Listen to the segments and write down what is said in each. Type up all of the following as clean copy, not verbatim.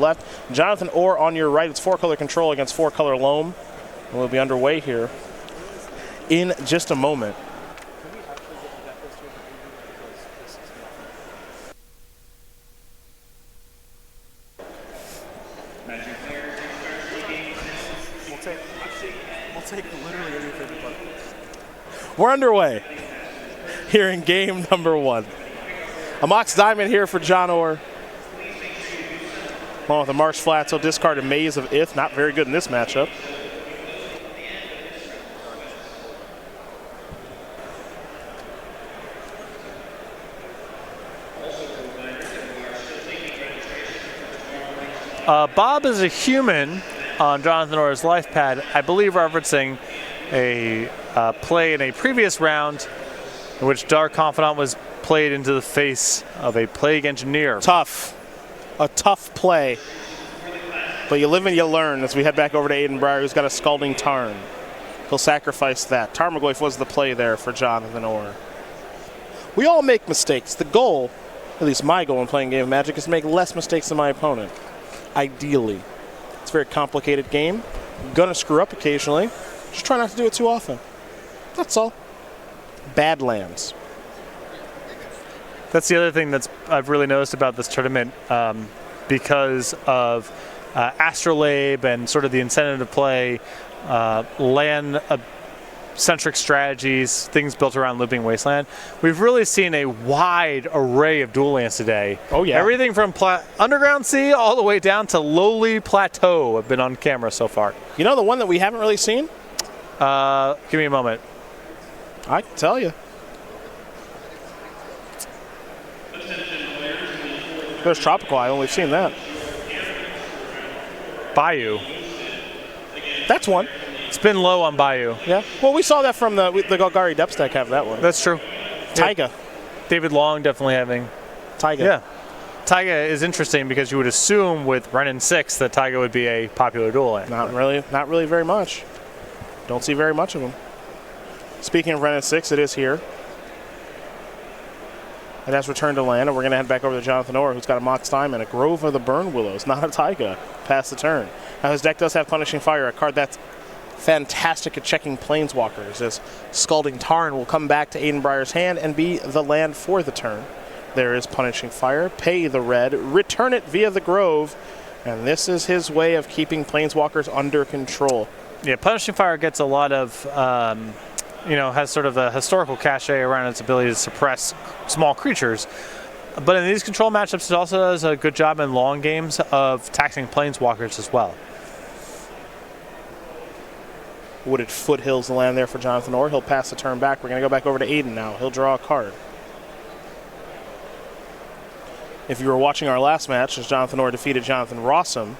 left. Jonathan Orr on your right. It's 4-color control against 4-color loam. And we'll be underway here in just a moment. We'll take literally anything but this. We're underway here in game number 1. A Mox Diamond here for John Orr. Along with the Marsh Flats, he'll discard a Maze of Ith. Not very good in this matchup. Bob is a human on Jonathan Orr's life pad, I believe referencing a play in a previous round in which Dark Confidant was played into the face of a Plague Engineer. Tough. A tough play. But you live and you learn as we head back over to Aiden Brier, who's got a Scalding Tarn. He'll sacrifice that. Tarmogoyf was the play there for Jonathan Orr. We all make mistakes. The goal, at least my goal in playing Game of Magic, is to make less mistakes than my opponent. Ideally. It's a very complicated game. Gonna screw up occasionally. Just try not to do it too often. That's all. Badlands. That's the other thing I've really noticed about this tournament, because of Astrolabe and sort of the incentive to play land-centric strategies, things built around Looping Wasteland. We've really seen a wide array of dual lands today. Oh, yeah. Everything from Underground Sea all the way down to Lowly Plateau have been on camera so far. You know the one that we haven't really seen? Give me a moment. I can tell you. There's Tropical Island. We've seen that. Bayou. That's one. It's been low on Bayou. Yeah. Well, we saw that from the Golgari Depths deck have that one. That's true. Taiga. Yeah. David Long definitely having. Taiga. Yeah. Taiga is interesting because you would assume with Renin 6 that Taiga would be a popular dual land. Not really very much. Don't see very much of them. Speaking of Renin 6, it is here. It has returned to land, and we're going to head back over to Jonathan Orr, who's got a Mox Diamond, a Grove of the Burn Willows, not a Taiga, past the turn. Now his deck does have Punishing Fire, a card that's fantastic at checking Planeswalkers, as Scalding Tarn will come back to Aiden Brier's hand and be the land for the turn. There is Punishing Fire, pay the red, return it via the Grove, and this is his way of keeping Planeswalkers under control. Yeah, Punishing Fire gets a lot of... has sort of a historical cachet around its ability to suppress small creatures. But in these control matchups, it also does a good job in long games of taxing Planeswalkers as well. Wooded Foothills the land there for Jonathan Orr. He'll pass the turn back. We're going to go back over to Aiden now. He'll draw a card. If you were watching our last match, as Jonathan Orr defeated Jonathan Rossum,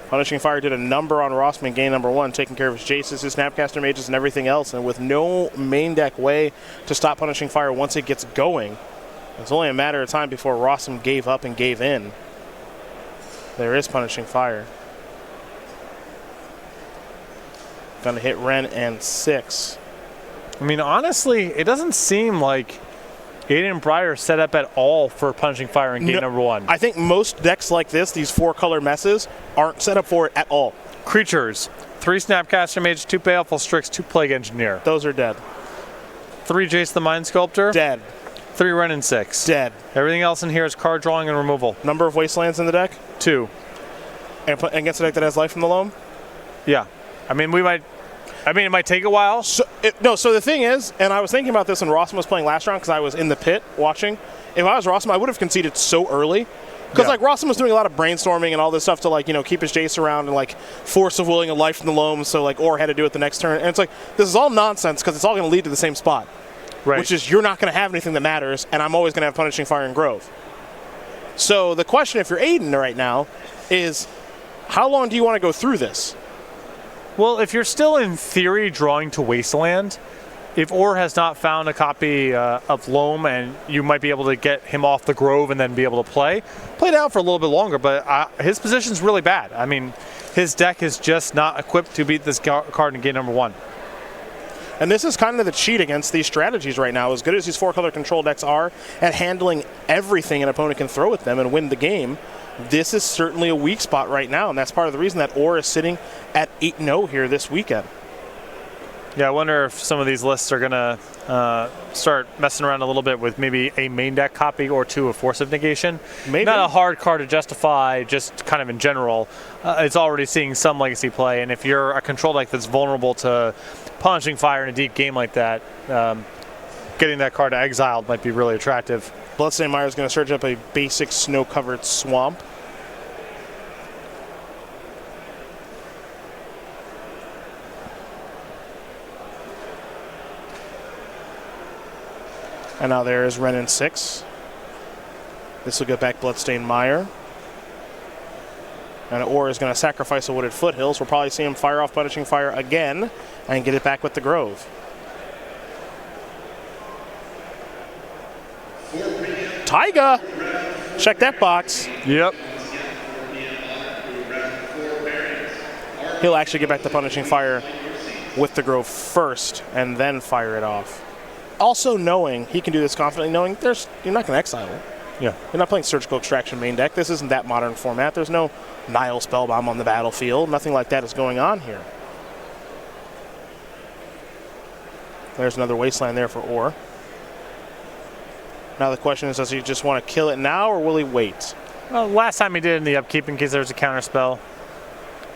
Punishing Fire did a number on Rossum in game number 1, taking care of his Jaces, his Snapcaster Mages, and everything else. And with no main deck way to stop Punishing Fire once it gets going, it's only a matter of time before Rossum gave up and gave in. There is Punishing Fire. Going to hit Ren and 6. I mean, honestly, it doesn't seem like Aiden Brier set up at all for Punishing Fire in game number 1. I think most decks like this, these 4-color messes, aren't set up for it at all. Creatures. 3 Snapcaster Mage, 2 Baleful Strix, 2 Plague Engineer. Those are dead. 3 Jace the Mind Sculptor. Dead. 3 Renin 6. Dead. Everything else in here is card drawing and removal. Number of Wastelands in the deck? 2. And against a deck that has Life from the Loam? Yeah. I mean, it might take a while. So the thing is, and I was thinking about this when Rossum was playing last round because I was in the pit watching. If I was Rossum, I would have conceded so early. Because Rossum was doing a lot of brainstorming and all this stuff to keep his Jace around and Force of Willing a Life from the Loam, so Orr had to do it the next turn. And it's this is all nonsense because it's all going to lead to the same spot. Right. Which is you're not going to have anything that matters, and I'm always going to have Punishing Fire and Grove. So the question, if you're Aiden right now, is how long do you want to go through this? Well, if you're still in theory drawing to Wasteland, if Orr has not found a copy of Loam and you might be able to get him off the Grove and then be able to play it out for a little bit longer, but his position's really bad. I mean, his deck is just not equipped to beat this card in game number 1. And this is kind of the cheat against these strategies right now. As good as these 4-color control decks are at handling everything an opponent can throw at them and win the game, this is certainly a weak spot right now, and that's part of the reason that Orr is sitting at 8-0 here this weekend. Yeah, I wonder if some of these lists are going to start messing around a little bit with maybe a main deck copy or two of Force of Negation. Maybe. Not a hard card to justify, just kind of in general. It's already seeing some legacy play, and if you're a control deck that's vulnerable to Punishing Fire in a deep game like that, getting that card exiled might be really attractive. Bloodstained Mire is going to search up a basic snow-covered swamp. And now there is Renin 6. This will get back Bloodstained Mire. And Orr is going to sacrifice a Wooded Foothills. We'll probably see him fire off Punishing Fire again and get it back with the Grove. Taiga! Check that box. Yep. He'll actually get back the Punishing Fire with the Grove first and then fire it off. Also knowing, he can do this confidently, knowing you're not going to exile it. Yeah. You're not playing Surgical Extraction main deck. This isn't that modern format. There's no Nile Spellbomb on the battlefield. Nothing like that is going on here. There's another Wasteland there for Orr. Now the question is, does he just want to kill it now, or will he wait? Well, last time he did in the upkeep in case there's a counter spell.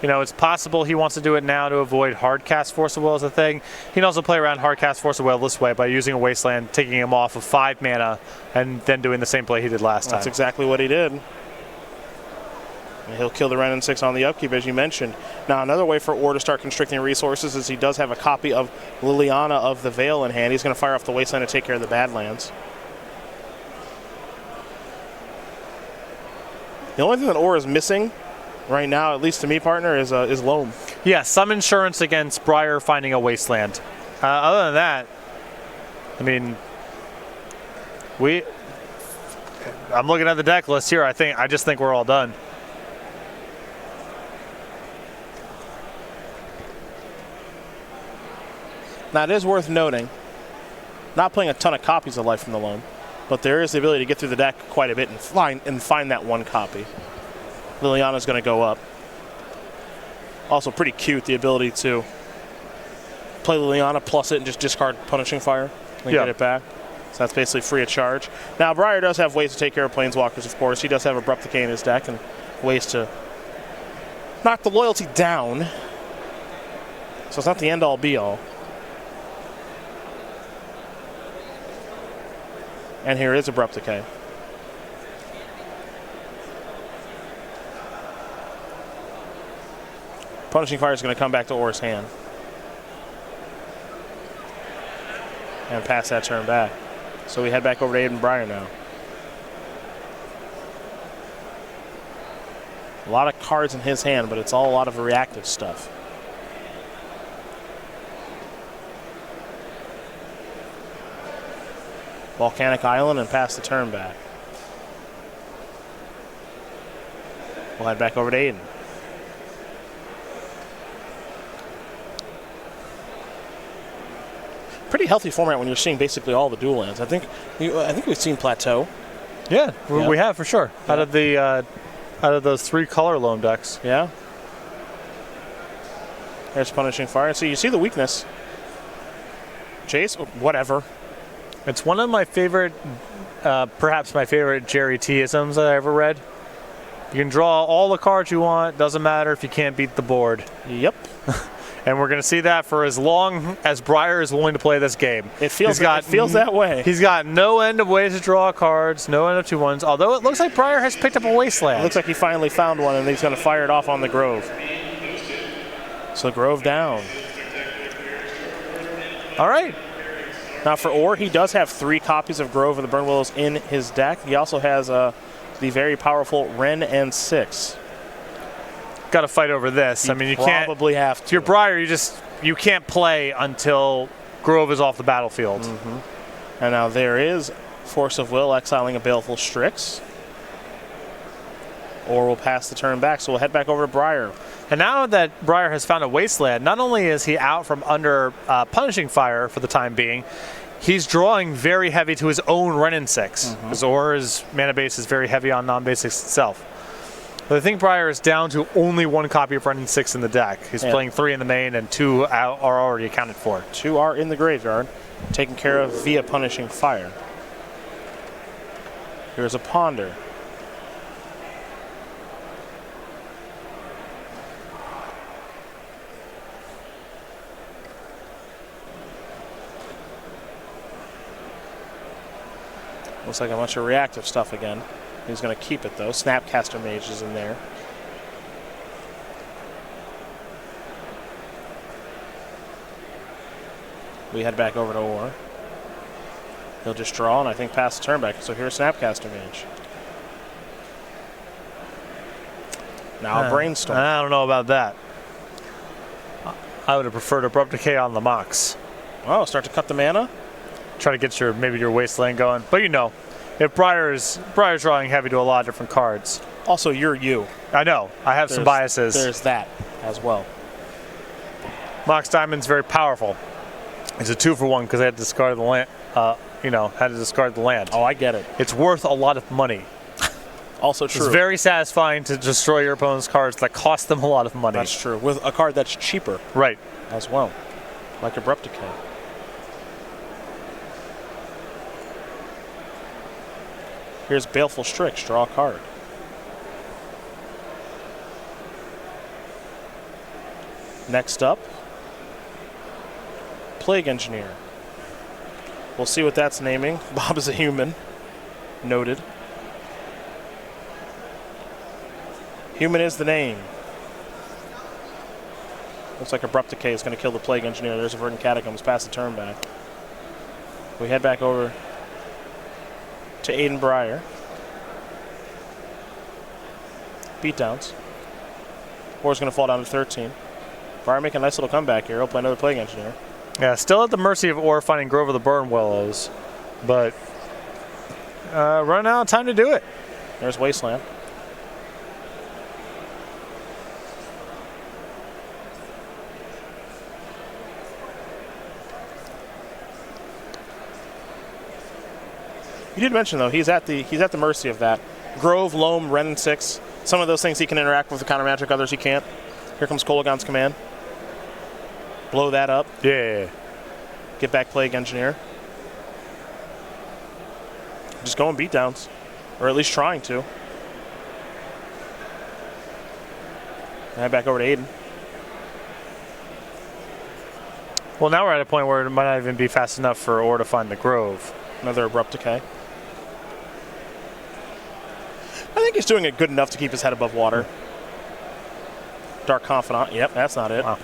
You know, it's possible he wants to do it now to avoid Hardcast Force of Will as a thing. He can also play around Hardcast Force of Will this way by using a Wasteland, taking him off of 5 mana, and then doing the same play he did last time. That's exactly what he did. And he'll kill the Renin 6 on the upkeep, as you mentioned. Now, another way for Orr to start constricting resources is he does have a copy of Liliana of the Veil in hand. He's going to fire off the Wasteland to take care of the Badlands. The only thing that Orr is missing right now, at least to me, partner, is Loam. Yeah, some insurance against Brier finding a Wasteland. Other than that, I mean, I'm looking at the deck list here. I just think we're all done. Now, it is worth noting, not playing a ton of copies of Life from the Loam, but there is the ability to get through the deck quite a bit and find that one copy. Liliana's going to go up. Also pretty cute, the ability to play Liliana, plus it, and just discard Punishing Fire and get it back. So that's basically free of charge. Now, Brier does have ways to take care of Planeswalkers, of course. He does have Abrupt Decay in his deck and ways to knock the loyalty down. So it's not the end-all, be-all. And here is Abrupt Decay. Punishing Fire is going to come back to Orr's hand. And pass that turn back. So we head back over to Aiden Brier now. A lot of cards in his hand, but it's all a lot of reactive stuff. Volcanic Island and pass the turn back. We'll head back over to Aiden. Pretty healthy format when you're seeing basically all the dual lands. I think we've seen Plateau. Yeah, we have for sure. Yeah. Out of those 3 color Loam decks. Yeah. There's Punishing Fire. So you see the weakness. Chase, whatever. It's one of my favorite, perhaps my favorite Jerry T-isms that I ever read. You can draw all the cards you want. Doesn't matter if you can't beat the board. Yep. And we're going to see that for as long as Brier is willing to play this game. It feels that way. He's got no end of ways to draw cards, no end of 2-1s, although it looks like Brier has picked up a Wasteland. It looks like he finally found one, and he's going to fire it off on the Grove. So Grove down. All right. Now for Orr, he does have 3 copies of Grove of the Burn Willows in his deck. He also has the very powerful Ren and 6. Got to fight over this. I mean, you can't. Probably have to. If you're Brier, you can't play until Grove is off the battlefield. Mm-hmm. And now there is Force of Will exiling a Baleful Strix. Or we'll pass the turn back, so we'll head back over to Brier. And now that Brier has found a Wasteland, not only is he out from under Punishing Fire for the time being, he's drawing very heavy to his own Renin 6. Because Orr's mana base is very heavy on non-basics itself. But I think Brier is down to only 1 copy of Brendan 6 in the deck. He's playing 3 in the main, and 2 are already accounted for. 2 are in the graveyard, taken care of via Punishing Fire. Here's a Ponder. Looks like a bunch of reactive stuff again. He's going to keep it, though. Snapcaster Mage is in there. We head back over to Orr. He'll just draw and I think pass the turn back. So here's Snapcaster Mage. Now Brainstorm. I don't know about that. I would have preferred Abrupt Decay on the Mox. Oh, start to cut the mana? Try to get maybe your Wasteland going. But you know, if Brier's drawing heavy to a lot of different cards. Also, you're you. I know. I have some biases. There's that as well. Mox Diamond's very powerful. It's a 2-for-1 because I had to discard the land. Had to discard the land. Oh, I get it. It's worth a lot of money. Also true. It's very satisfying to destroy your opponent's cards that cost them a lot of money. That's true. With a card that's cheaper. Right. As well. Like Abrupt Decay. Here's Baleful Strix. Draw a card. Next up, Plague Engineer. We'll see what that's naming. Bob is a human. Noted. Human is the name. Looks like Abrupt Decay is going to kill the Plague Engineer. There's a Verdant Catacombs. Pass the turn back. We head back over to Aiden Brier. Beatdowns. Orr's going to fall down to 13. Brier making a nice little comeback here. He'll play another Plague Engineer. Yeah, still at the mercy of Orr finding Grove of the Burn Willows, but running out of time to do it. There's Wasteland. You did mention though he's at the mercy of that. Grove, Loam, Ren, and 6. Some of those things he can interact with the counter magic, others he can't. Here comes Kolagon's Command. Blow that up. Yeah. Get back Plague Engineer. Just going beatdowns. Or at least trying to. Head back over to Aiden. Well, now we're at a point where it might not even be fast enough for Orr to find the Grove. Another Abrupt Decay. I think he's doing it good enough to keep his head above water. Dark Confidant. Yep, that's not it. Wow.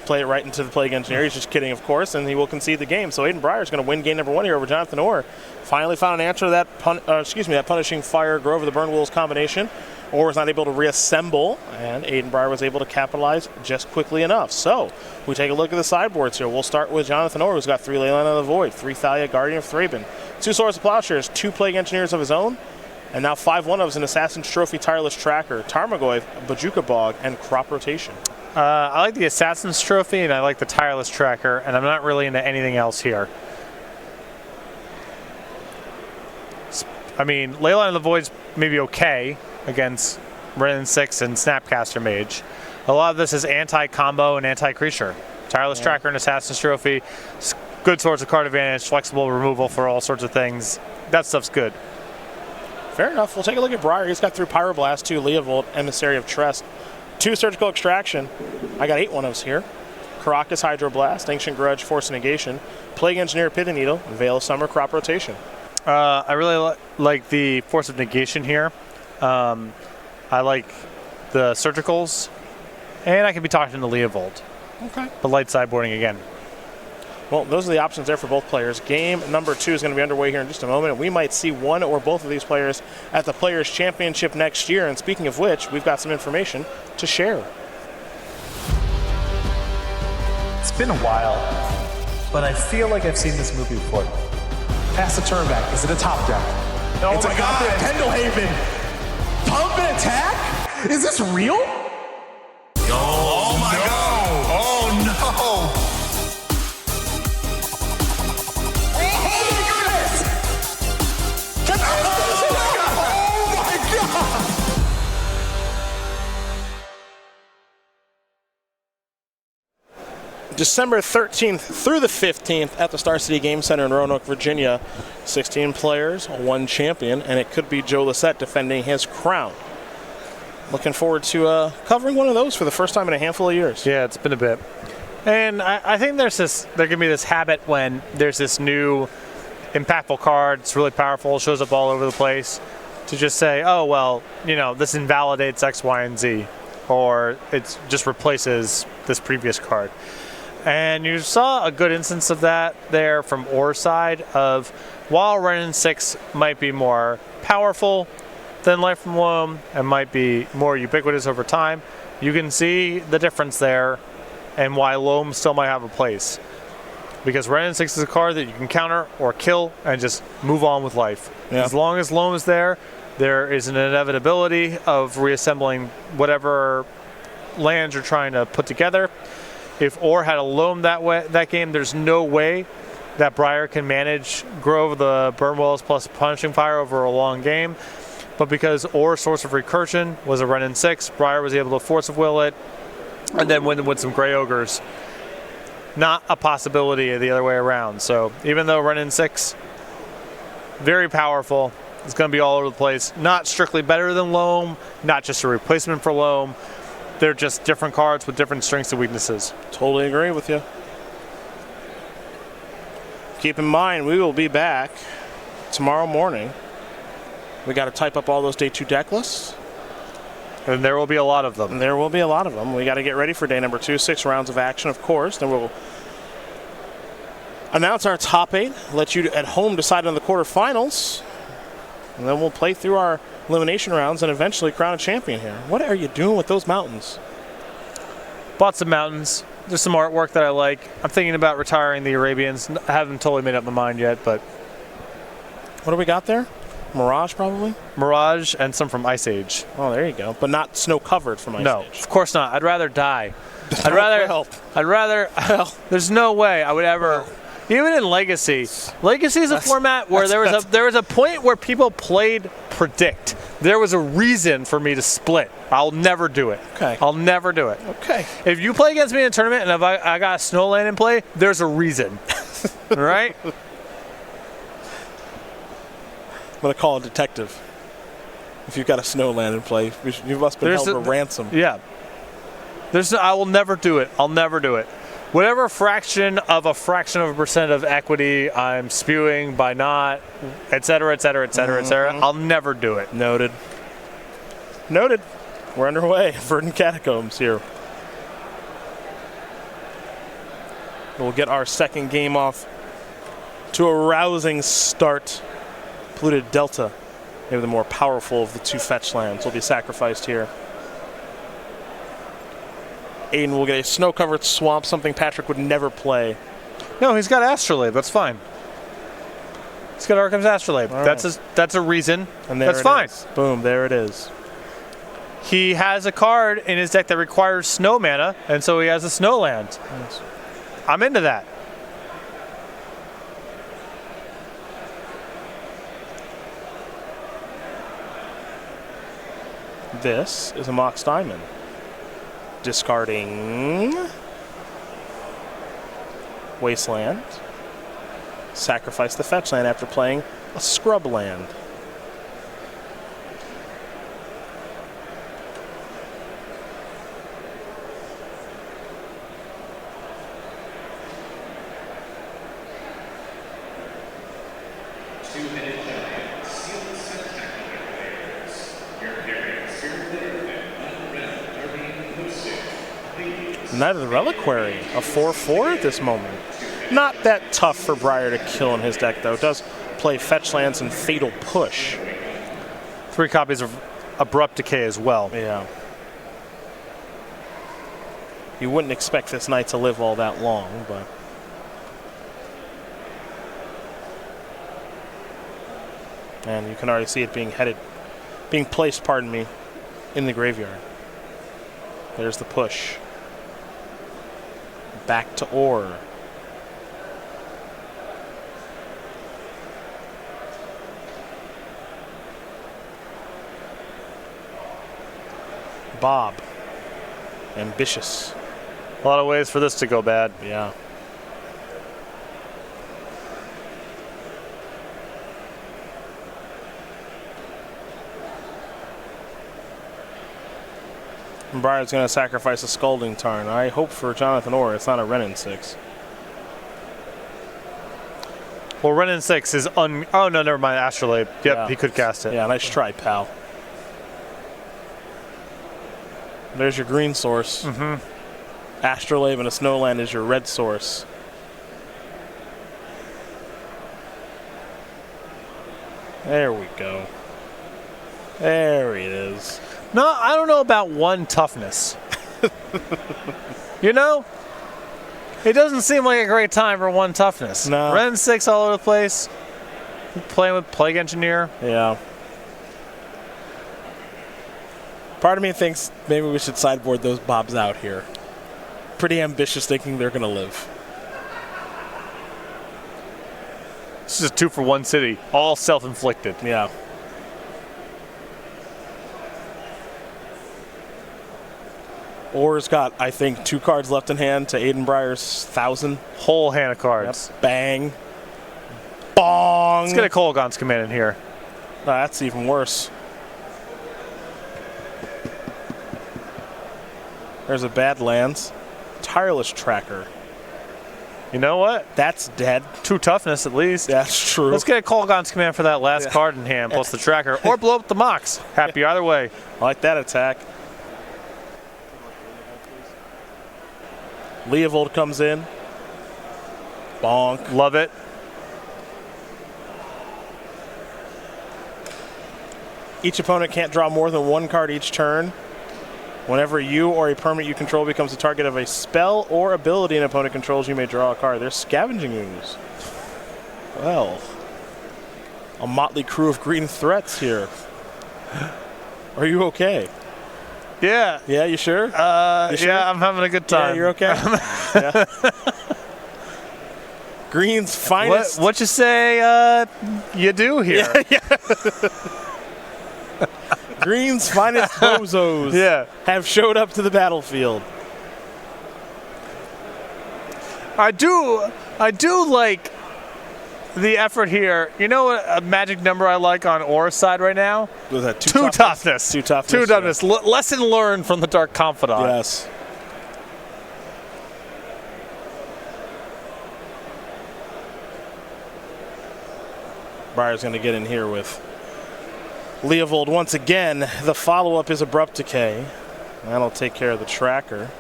Play it right into the Plague Engineer. He's just kidding, of course, and he will concede the game. So Aiden Brier is going to win game number 1 here over Jonathan Orr. Finally found an answer to that that Punishing Fire Grove of the Burn Wolves combination. Orr was not able to reassemble, and Aiden Brier was able to capitalize just quickly enough. So we take a look at the sideboards here. We'll start with Jonathan Orr, who's got 3 Leyline of the Void, 3 Thalia, Guardian of Thraben, 2 Swords of Plowshares, 2 Plague Engineers of his own, and now 5 one-ofs, an Assassin's Trophy Tireless Tracker, Tarmogoyf, Bajuka Bog, and Crop Rotation. I like the Assassin's Trophy, and I like the Tireless Tracker, and I'm not really into anything else here. I mean, Leyline of the Void's maybe okay against Ren 6 and Snapcaster Mage. A lot of this is anti-combo and anti-creature. Tireless Tracker and Assassin's Trophy, good sorts of card advantage, flexible removal for all sorts of things. That stuff's good. Fair enough. We'll take a look at Brier. He's got 3 Pyroblast, 2 Leovolt, Emissary of Trest, 2 Surgical Extraction. I got 8 one-ofs here. Caracas, Hydroblast, Ancient Grudge, Force Negation, Plague Engineer, Pithing Needle, Veil of Summer, Crop Rotation. I really like the Force of Negation here. I like the Surgicals, and I could be talking to Leovolt. Okay. But light sideboarding again. Well, those are the options there for both players. Game number 2 is going to be underway here in just a moment. We might see one or both of these players at the Players' Championship next year. And speaking of which, we've got some information to share. It's been a while, but I feel like I've seen this movie before. Pass the turn back. Is it a top deck? Oh it's my a God. Pendlehaven. Pump and attack? Is this real? Oh my God. Oh no. December 13th through the 15th at the Star City Game Center in Roanoke, Virginia. 16 players, 1 champion, and it could be Joe Lissette defending his crown. Looking forward to covering one of those for the first time in a handful of years. Yeah, it's been a bit. And I think there can be this habit when there's this new impactful card, it's really powerful, shows up all over the place, to just say, oh, well, this invalidates X, Y, and Z, or it just replaces this previous card. And you saw a good instance of that there from Orr's side of, while Renin 6 might be more powerful than Life from Loam and might be more ubiquitous over time, you can see the difference there and why Loam still might have a place. Because Renin 6 is a card that you can counter or kill and just move on with life. Yeah. As long as Loam is there, there is an inevitability of reassembling whatever lands you're trying to put together. If Orr had a Loam that game, there's no way that Brier can manage Grove the Burnwells plus Punishing Fire over a long game. But because Orr's source of recursion was a Renin 6, Brier was able to Force of Will it and then win with some Grey Ogres. Not a possibility the other way around. So even though Renin 6, very powerful, it's going to be all over the place. Not strictly better than Loam, not just a replacement for Loam. They're just different cards with different strengths and weaknesses. Totally agree with you. Keep in mind, we will be back tomorrow morning. We got to type up all those day 2 deck lists. And there will be a lot of them. And there will be a lot of them. We got to get ready for day number 2, 6 rounds of action, of course. Then we'll announce our top 8, let you at home decide on the quarterfinals. And then we'll play through our elimination rounds and eventually crown a champion here. What are you doing with those mountains? Bought some mountains. There's some artwork that I like. I'm thinking about retiring the Arabians. I haven't totally made up my mind yet, but... What do we got there? Mirage, probably? Mirage and some from Ice Age. Oh, there you go. But not snow-covered from Ice Age. No, of course not. I'd rather die. I'd rather... There's no way I would ever... Even in Legacy. Legacy is a format where there was a point where people played Predict. There was a reason for me to split. I'll never do it. Okay. I'll never do it. Okay. If you play against me in a tournament and if I got a Snowland in play, there's a reason. All right? I'm going to call a detective. If you've got a Snowland in play, you must have been held for ransom. Yeah. I will never do it. I'll never do it. Whatever fraction of a percent of equity I'm spewing by not, et cetera, et cetera, et cetera, et cetera, I'll never do it. Noted. Noted. We're underway. Verdant Catacombs here. We'll get our second game off to a rousing start. Polluted Delta, maybe the more powerful of the 2 fetch lands, will be sacrificed here. Aiden will get a snow-covered swamp, something Patrick would never play. No, he's got Astrolabe. That's fine. He's got Arkham's Astrolabe. Right. That's a reason. And there that's fine. Is. Boom, there it is. He has a card in his deck that requires snow mana, and so he has a Snowland. Yes. I'm into that. This is a Mox Diamond. Discarding Wasteland. Sacrifice the fetch land after playing a scrub land. Knight of the Reliquary, a 4/4 at this moment. Not that tough for Brier to kill in his deck, though. It does play fetch lands and Fatal Push. 3 copies of Abrupt Decay as well. Yeah. You wouldn't expect this knight to live all that long, but... And you can already see it being placed, pardon me, in the graveyard. There's the push. Back to Orr. Bob. Ambitious. A lot of ways for this to go bad. Yeah. And Brier's going to sacrifice a Scalding Tarn. I hope for Jonathan Orr it's not a Renin 6. Well, Renin 6 is oh, no, never mind. Astrolabe. Yep, Yeah. he could cast it. Yeah, nice try, pal. There's your green source. Astrolabe and a Snowland is your red source. There we go. There it is. No, I don't know about 1 toughness. You know? It doesn't seem like a great time for 1 toughness. No. Renin 6 all over the place. Playing with Plague Engineer. Yeah. Part of me thinks maybe we should sideboard those Bobs out here. Pretty ambitious thinking they're going to live. This is a 2 for 1 city. All self-inflicted. Yeah. Orr's got, I think, 2 cards left in hand to Aiden Brier's 1,000. Whole hand of cards. Yep. Bang. Bong. Let's get a Kolaghan's Command in here. No, that's even worse. There's a Badlands. Tireless Tracker. You know what? That's dead. 2 toughness at least. That's true. Let's get a Kolaghan's Command for that last card in hand, plus the tracker. Or blow up the Mox. Happy either way. I like that attack. Leovold comes in. Bonk. Love it. Each opponent can't draw more than 1 card each turn. Whenever you or a permanent you control becomes the target of a spell or ability an opponent controls, you may draw a card. There's Scavenging Ooze. Well, a motley crew of green threats here. Are you okay? Yeah. Yeah, you sure? You sure? Yeah, I'm having a good time. Yeah, you're okay? Yeah. Green's finest. What you say you do here? Green's finest bozos have showed up to the battlefield. I do like the effort here. You know what a magic number I like on Aura's side right now? Was that 2 toughness. 2 toughness. 2 toughness. Lesson learned from the Dark Confidant. Yes. Brier's going to get in here with Leovold once again. The follow-up is Abrupt Decay. That'll take care of the tracker.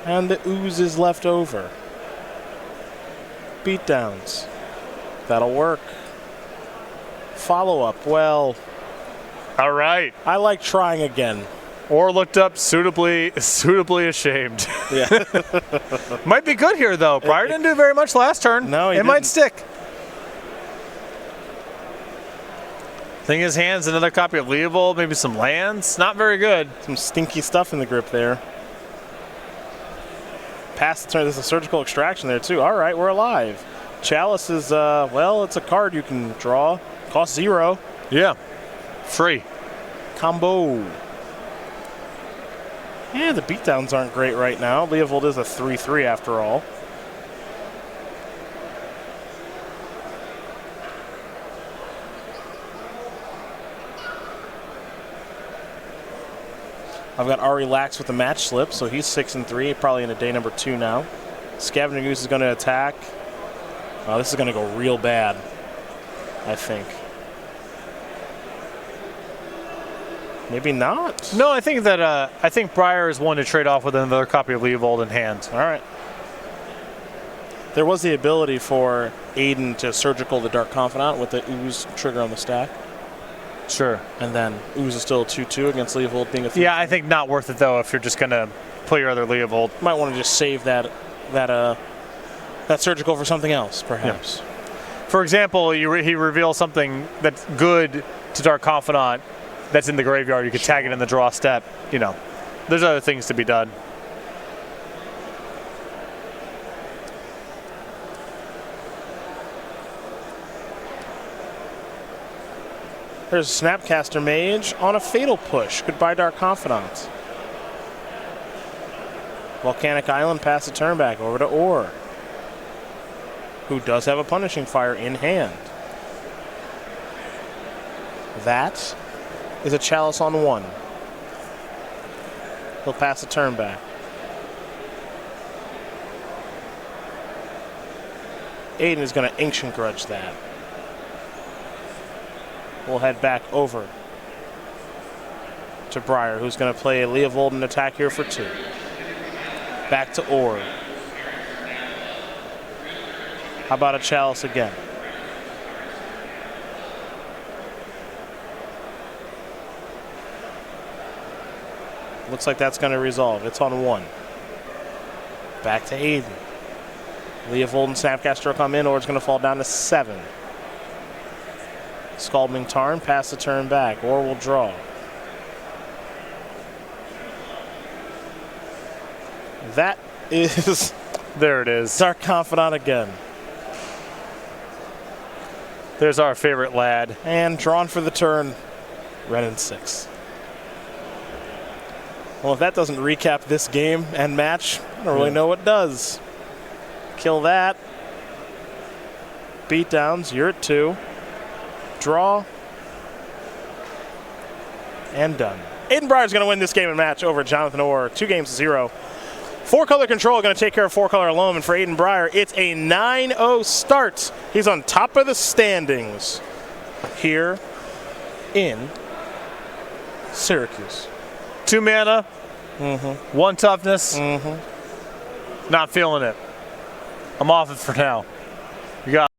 And the ooze is left over. Beatdowns. That'll work. Follow-up. Well, All right. I like trying again. Or looked up suitably ashamed. Yeah. Might be good here though. Brier didn't do very much last turn. No, he it might didn't. stick. Thing his hands, another copy of Leovold, maybe some lands. Not very good. Some stinky stuff in the grip there. Pass the turn. There's a Surgical Extraction there too. All right, we're alive. Chalice is, well, it's a card you can draw. Costs 0. Yeah. Free. Combo. Yeah, the beatdowns aren't great right now. Leovold is a 3/3 after all. I've got Ari Lax with the match slip, so he's 6-3, probably in a day number 2 now. Scavenging Goose is going to attack. Oh, this is going to go real bad, I think. Maybe not. No, I think that I think Brier is one to trade off with another copy of Leovold in hand. All right. There was the ability for Aiden to Surgical the Dark Confidant with the Ooze trigger on the stack. Sure. And then Ooze is still a 2/2 against Leovold being a 3. Yeah, I think not worth it though if you're just gonna play your other Leovold. Might want to just save that Surgical for something else, perhaps. Yeah. For example, he reveals something that's good to Dark Confidant that's in the graveyard. You could tag it in the draw step. You know, there's other things to be done. There's a Snapcaster Mage on a Fatal Push. Goodbye, Dark Confidant. Volcanic Island, pass the turn back over to Orr, who does have a Punishing Fire in hand. That is a Chalice on 1. He'll pass the turn back. Aiden is going to Ancient Grudge that. We'll head back over to Brier, who's going to play a Leovolden attack here for 2. Back to Orr. How about a Chalice again? Looks like that's going to resolve. It's on 1. Back to Aiden. Leovolden Snapcaster will come in, or it's going to fall down to 7. Scalding Tarn, pass the turn back, or will draw. That is There it is. Dark Confidant again. There's our favorite lad. And drawn for the turn, Renin 6. Well, if that doesn't recap this game and match, I don't really know what does. Kill that. Beatdowns, you're at 2. Draw. And done. Aiden Brier's going to win this game and match over Jonathan Orr, 2-0. 4-color control going to take care of 4-color alone, and for Aiden Brier, it's a 9-0 start. He's on top of the standings here in Syracuse. 2 mana, 1 toughness. Not feeling it. I'm off it for now. You got